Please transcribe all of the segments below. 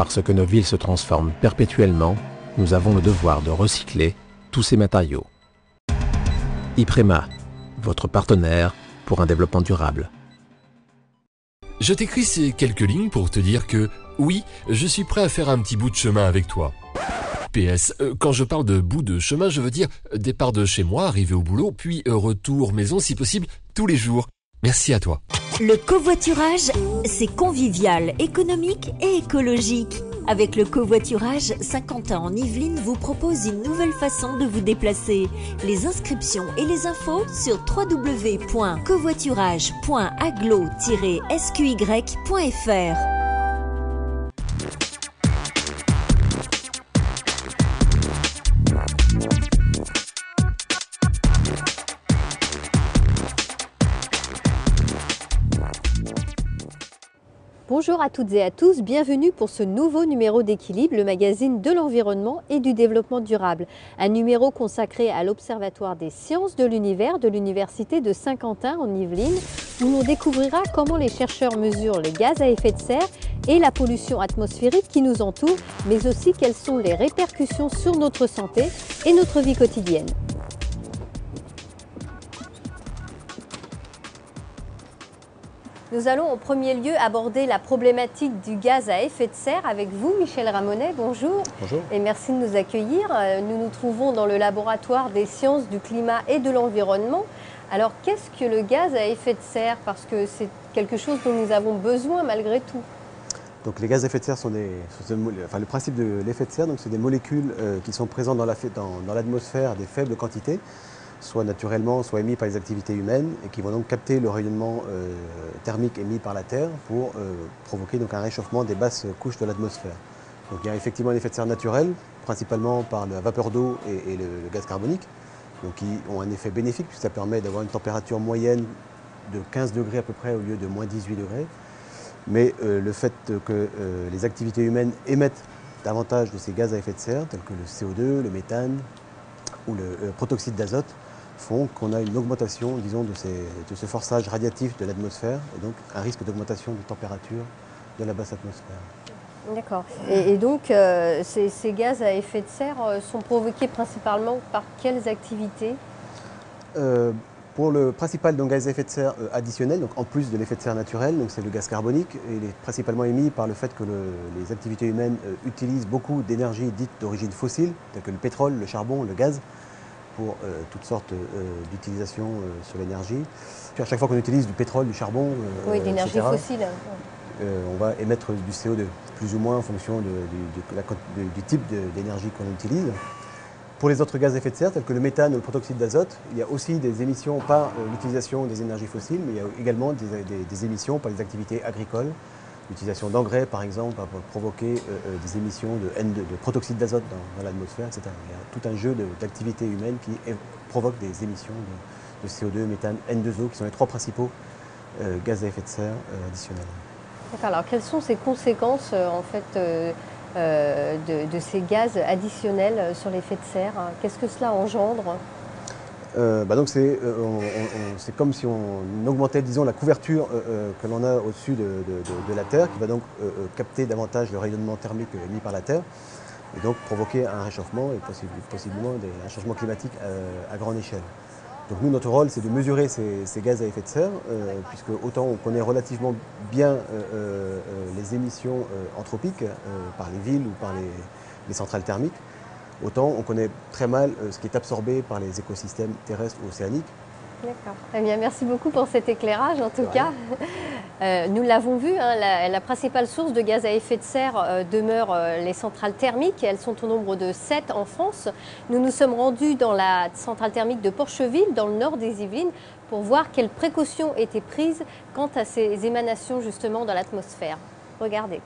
Parce que nos villes se transforment perpétuellement, nous avons le devoir de recycler tous ces matériaux. Iprema, votre partenaire pour un développement durable. Je t'écris ces quelques lignes pour te dire que, oui, je suis prêt à faire un petit bout de chemin avec toi. PS, quand je parle de bout de chemin, je veux dire départ de chez moi, arrivé au boulot, puis retour maison si possible, tous les jours. Merci à toi. Le covoiturage, c'est convivial, économique et écologique. Avec le covoiturage, Saint-Quentin en Yvelines vous propose une nouvelle façon de vous déplacer. Les inscriptions et les infos sur www.covoiturage.aglo-sqy.fr. Bonjour à toutes et à tous, bienvenue pour ce nouveau numéro d'Équilibre, le magazine de l'environnement et du développement durable. Un numéro consacré à l'Observatoire des sciences de l'univers de l'Université de Saint-Quentin en Yvelines, où l'on découvrira comment les chercheurs mesurent les gaz à effet de serre et la pollution atmosphérique qui nous entoure, mais aussi quelles sont les répercussions sur notre santé et notre vie quotidienne. Nous allons en premier lieu aborder la problématique du gaz à effet de serre avec vous, Michel Ramonet. Bonjour. Bonjour. Et merci de nous accueillir. Nous nous trouvons dans le laboratoire des sciences du climat et de l'environnement. Alors, qu'est-ce que le gaz à effet de serre? Parce que c'est quelque chose dont nous avons besoin malgré tout. Donc, les gaz à effet de serre sont le principe de l'effet de serre, donc c'est des molécules qui sont présentes dans l'atmosphère à des faibles quantités, soit naturellement, soit émis par les activités humaines, et qui vont donc capter le rayonnement thermique émis par la Terre pour provoquer donc un réchauffement des basses couches de l'atmosphère. Donc il y a effectivement un effet de serre naturel, principalement par la vapeur d'eau et le gaz carbonique, donc qui ont un effet bénéfique, puisque ça permet d'avoir une température moyenne de 15 degrés à peu près au lieu de moins 18 degrés. Mais le fait que les activités humaines émettent davantage de ces gaz à effet de serre, tels que le CO2, le méthane ou le protoxyde d'azote, font qu'on a une augmentation, disons, de ce forçage radiatif de l'atmosphère et donc un risque d'augmentation de température de la basse atmosphère. D'accord. Et donc, ces gaz à effet de serre sont provoqués principalement par quelles activités? Pour le principal gaz à effet de serre additionnel, donc en plus de l'effet de serre naturel, c'est le gaz carbonique, et il est principalement émis par le fait que les activités humaines utilisent beaucoup d'énergie dite d'origine fossile, telle que le pétrole, le charbon, le gaz, pour toutes sortes d'utilisations sur l'énergie. À chaque fois qu'on utilise du pétrole, du charbon, oui, d'énergie fossile, on va émettre du CO2, plus ou moins en fonction du type d'énergie qu'on utilise. Pour les autres gaz à effet de serre, tels que le méthane ou le protoxyde d'azote, il y a aussi des émissions par l'utilisation des énergies fossiles, mais il y a également des émissions par les activités agricoles. L'utilisation d'engrais, par exemple, va provoquer des émissions de protoxyde d'azote dans l'atmosphère, etc. Il y a tout un jeu d'activités humaines qui provoquent des émissions de CO2, méthane, N2O, qui sont les trois principaux gaz à effet de serre additionnels. D'accord. Alors, quelles sont ces conséquences, en fait, de ces gaz additionnels sur l'effet de serre? Qu'est-ce que cela engendre? C'est comme si on augmentait, disons, la couverture que l'on a au-dessus de la Terre, qui va donc capter davantage le rayonnement thermique émis par la Terre, et donc provoquer un réchauffement et possiblement un changement climatique à grande échelle. Donc nous, notre rôle, c'est de mesurer ces gaz à effet de serre, puisque autant on connaît relativement bien les émissions anthropiques par les villes ou par les centrales thermiques, autant on connaît très mal ce qui est absorbé par les écosystèmes terrestres ou océaniques. D'accord. Eh bien, merci beaucoup pour cet éclairage, en tout cas. Nous l'avons vu, la principale source de gaz à effet de serre demeure les centrales thermiques. Elles sont au nombre de 7 en France. Nous nous sommes rendus dans la centrale thermique de Porcheville, dans le nord des Yvelines, pour voir quelles précautions étaient prises quant à ces émanations justement dans l'atmosphère. Regardez.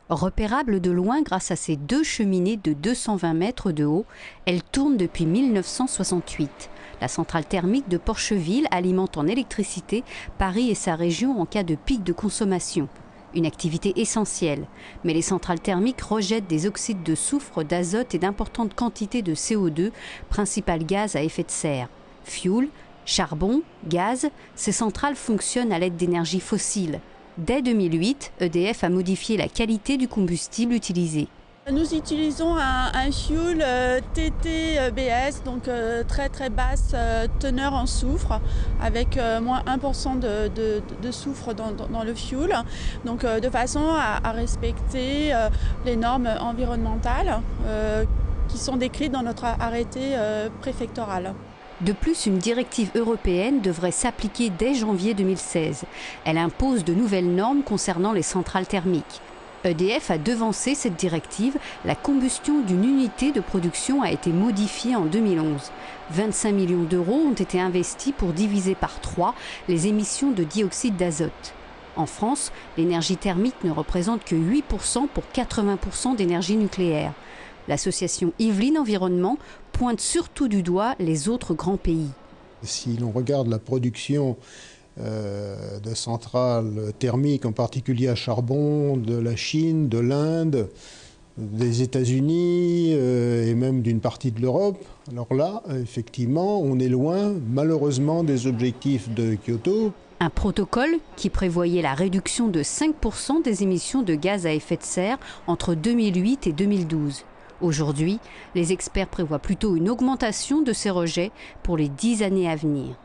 Repérable de loin grâce à ses 2 cheminées de 220 mètres de haut, elle tourne depuis 1968. La centrale thermique de Porcheville alimente en électricité Paris et sa région en cas de pic de consommation. Une activité essentielle, mais les centrales thermiques rejettent des oxydes de soufre, d'azote et d'importantes quantités de CO2, principal gaz à effet de serre. Fioul, charbon, gaz, ces centrales fonctionnent à l'aide d'énergie fossile. Dès 2008, EDF a modifié la qualité du combustible utilisé. Nous utilisons un fuel TTBS, donc très très basse teneur en soufre, avec moins 1% de soufre dans le fuel, donc de façon à respecter les normes environnementales qui sont décrites dans notre arrêté préfectoral. De plus, une directive européenne devrait s'appliquer dès janvier 2016. Elle impose de nouvelles normes concernant les centrales thermiques. EDF a devancé cette directive. La combustion d'une unité de production a été modifiée en 2011. 25 millions d'euros ont été investis pour diviser par 3 les émissions de dioxyde d'azote. En France, l'énergie thermique ne représente que 8% pour 80% d'énergie nucléaire. L'association Yvelines Environnement pointe surtout du doigt les autres grands pays. Si l'on regarde la production de centrales thermiques, en particulier à charbon, de la Chine, de l'Inde, des États-Unis et même d'une partie de l'Europe, alors là, effectivement, on est loin, malheureusement, des objectifs de Kyoto. Un protocole qui prévoyait la réduction de 5% des émissions de gaz à effet de serre entre 2008 et 2012. Aujourd'hui, les experts prévoient plutôt une augmentation de ces rejets pour les 10 années à venir.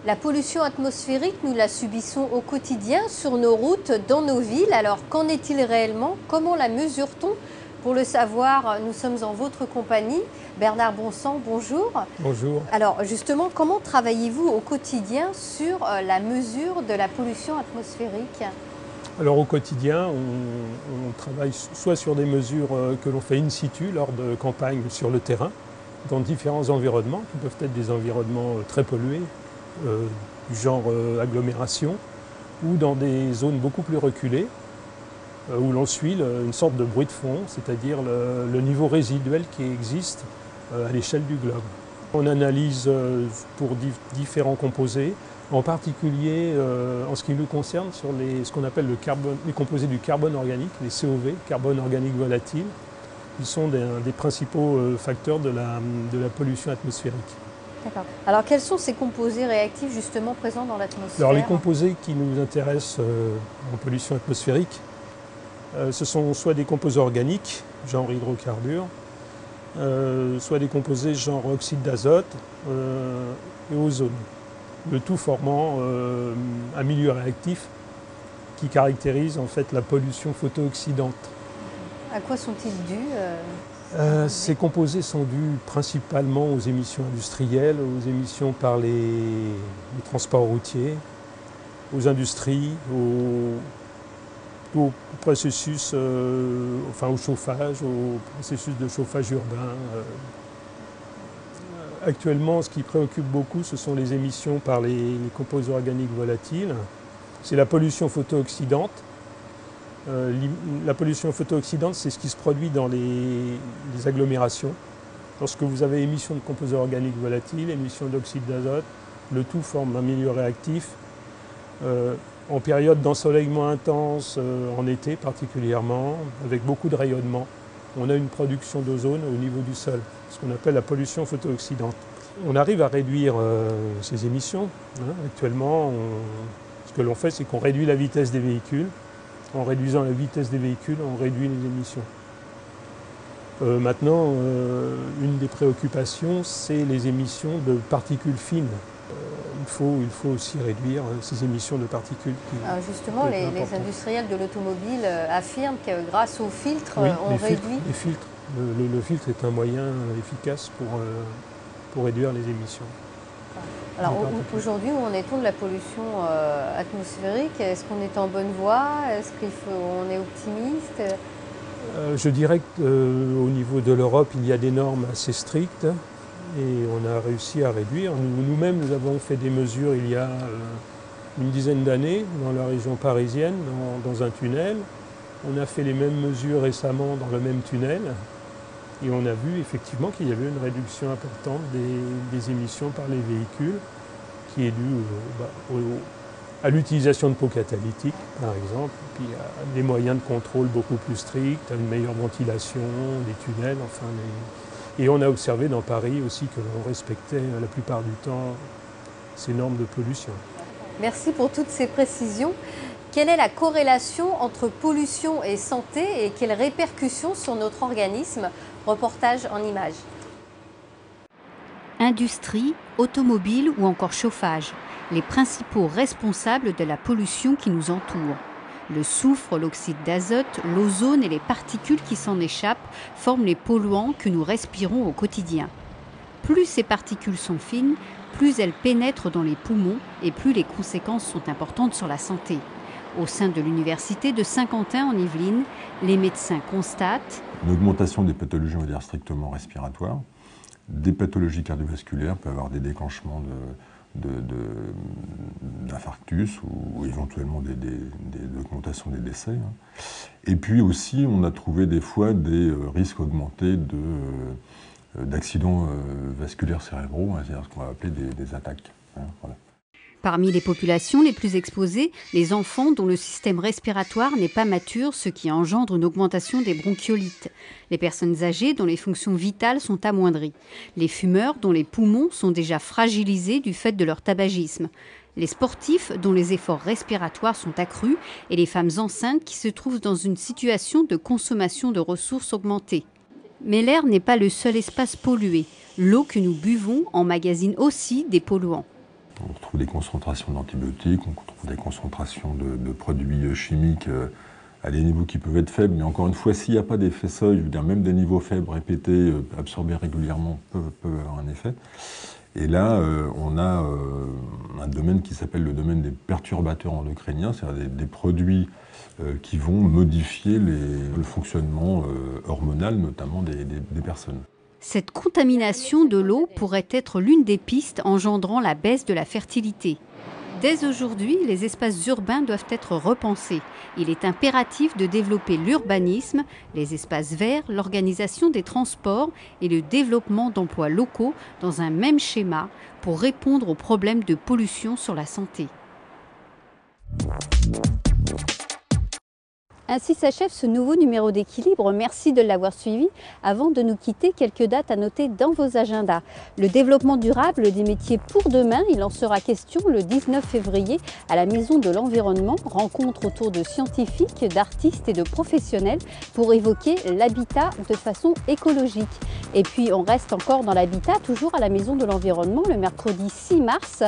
La pollution atmosphérique, nous la subissons au quotidien sur nos routes, dans nos villes. Alors qu'en est-il réellement? Comment la mesure-t-on? Pour le savoir, nous sommes en votre compagnie. Bernard Bonsang, bonjour. Bonjour. Alors justement, comment travaillez-vous au quotidien sur la mesure de la pollution atmosphérique? Alors au quotidien, on travaille soit sur des mesures que l'on fait in situ lors de campagnes sur le terrain, dans différents environnements, qui peuvent être des environnements très pollués, du genre agglomération, ou dans des zones beaucoup plus reculées, où l'on suit une sorte de bruit de fond, c'est-à-dire le niveau résiduel qui existe à l'échelle du globe. On analyse pour différents composés, en particulier en ce qui nous concerne sur ce qu'on appelle les composés du carbone organique, les COV, carbone organique volatile. Ils sont des principaux facteurs de la pollution atmosphérique. D'accord. Alors quels sont ces composés réactifs justement présents dans l'atmosphère? Alors les composés qui nous intéressent en pollution atmosphérique, ce sont soit des composés organiques, genre hydrocarbures, soit des composés genre oxyde d'azote et ozone. Le tout formant un milieu réactif qui caractérise en fait la pollution photooxydante. À quoi sont-ils dus Ces composés sont dus principalement aux émissions industrielles, aux émissions par les transports routiers, aux industries, au processus, au chauffage, au processus de chauffage urbain. Actuellement, ce qui préoccupe beaucoup, ce sont les émissions par les composés organiques volatiles. C'est la pollution photooxydante. La pollution photooxydante, c'est ce qui se produit dans les agglomérations. Lorsque vous avez émission de composés organiques volatiles, émission d'oxyde d'azote, le tout forme un milieu réactif. En période d'ensoleillement intense, en été particulièrement, avec beaucoup de rayonnement, on a une production d'ozone au niveau du sol, ce qu'on appelle la pollution photooxydante. On arrive à réduire ces émissions. Actuellement, ce que l'on fait, c'est qu'on réduit la vitesse des véhicules. En réduisant la vitesse des véhicules, on réduit les émissions. Maintenant, une des préoccupations, c'est les émissions de particules fines. Il faut aussi réduire ces émissions de particules. Alors justement, les industriels de l'automobile affirment que grâce aux filtres, on réduit... Les filtres. Le filtre est un moyen efficace pour réduire les émissions. Alors aujourd'hui, où en est-on de la pollution atmosphérique? Est-ce qu'on est en bonne voie? Est-ce qu'on est optimiste? Je dirais qu'au niveau de l'Europe, il y a des normes assez strictes et on a réussi à réduire. Nous-mêmes, nous avons fait des mesures il y a une dizaine d'années dans la région parisienne, dans un tunnel. On a fait les mêmes mesures récemment dans le même tunnel. Et on a vu effectivement qu'il y avait une réduction importante des émissions par les véhicules, qui est due à l'utilisation de pots catalytiques, par exemple, puis à des moyens de contrôle beaucoup plus stricts, à une meilleure ventilation des tunnels, Et on a observé dans Paris aussi que l'on respectait la plupart du temps ces normes de pollution. Merci pour toutes ces précisions. Quelle est la corrélation entre pollution et santé et quelles répercussions sur notre organisme? Reportage en images. Industrie, automobile ou encore chauffage, les principaux responsables de la pollution qui nous entoure. Le soufre, l'oxyde d'azote, l'ozone et les particules qui s'en échappent forment les polluants que nous respirons au quotidien. Plus ces particules sont fines, plus elles pénètrent dans les poumons et plus les conséquences sont importantes sur la santé. Au sein de l'université de Saint-Quentin en Yvelines, les médecins constatent une augmentation des pathologies, on va dire, strictement respiratoires, des pathologies cardiovasculaires, peut avoir des déclenchements d'infarctus ou éventuellement des augmentations des décès. Et puis aussi, on a trouvé des fois des risques augmentés d'accidents vasculaires cérébraux, c'est-à-dire ce qu'on va appeler des attaques. Voilà. Parmi les populations les plus exposées, les enfants dont le système respiratoire n'est pas mature, ce qui engendre une augmentation des bronchiolites. Les personnes âgées dont les fonctions vitales sont amoindries. Les fumeurs dont les poumons sont déjà fragilisés du fait de leur tabagisme. Les sportifs dont les efforts respiratoires sont accrus et les femmes enceintes qui se trouvent dans une situation de consommation de ressources augmentée. Mais l'air n'est pas le seul espace pollué. L'eau que nous buvons emmagasine aussi des polluants. On retrouve des concentrations d'antibiotiques, on retrouve des concentrations de produits chimiques à des niveaux qui peuvent être faibles. Mais encore une fois, s'il n'y a pas d'effet seuil, je veux dire, même des niveaux faibles répétés, absorbés régulièrement, peuvent avoir un effet. Et là, on a un domaine qui s'appelle le domaine des perturbateurs endocriniens, c'est-à-dire des produits qui vont modifier le fonctionnement hormonal, notamment des personnes. Cette contamination de l'eau pourrait être l'une des pistes engendrant la baisse de la fertilité. Dès aujourd'hui, les espaces urbains doivent être repensés. Il est impératif de développer l'urbanisme, les espaces verts, l'organisation des transports et le développement d'emplois locaux dans un même schéma pour répondre aux problèmes de pollution sur la santé. Ainsi s'achève ce nouveau numéro d'Équilibre. Merci de l'avoir suivi. Avant de nous quitter, quelques dates à noter dans vos agendas. Le développement durable des métiers pour demain, il en sera question le 19 février à la Maison de l'Environnement. Rencontre autour de scientifiques, d'artistes et de professionnels pour évoquer l'habitat de façon écologique. Et puis on reste encore dans l'habitat, toujours à la Maison de l'Environnement, le mercredi 6 mars,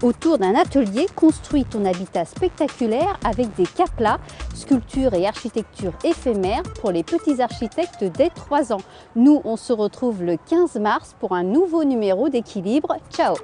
autour d'un atelier « Construis ton habitat spectaculaire » avec des cas plats, sculptures et architecture éphémère pour les petits architectes dès 3 ans. Nous, on se retrouve le 15 mars pour un nouveau numéro d'Équilibre. Ciao!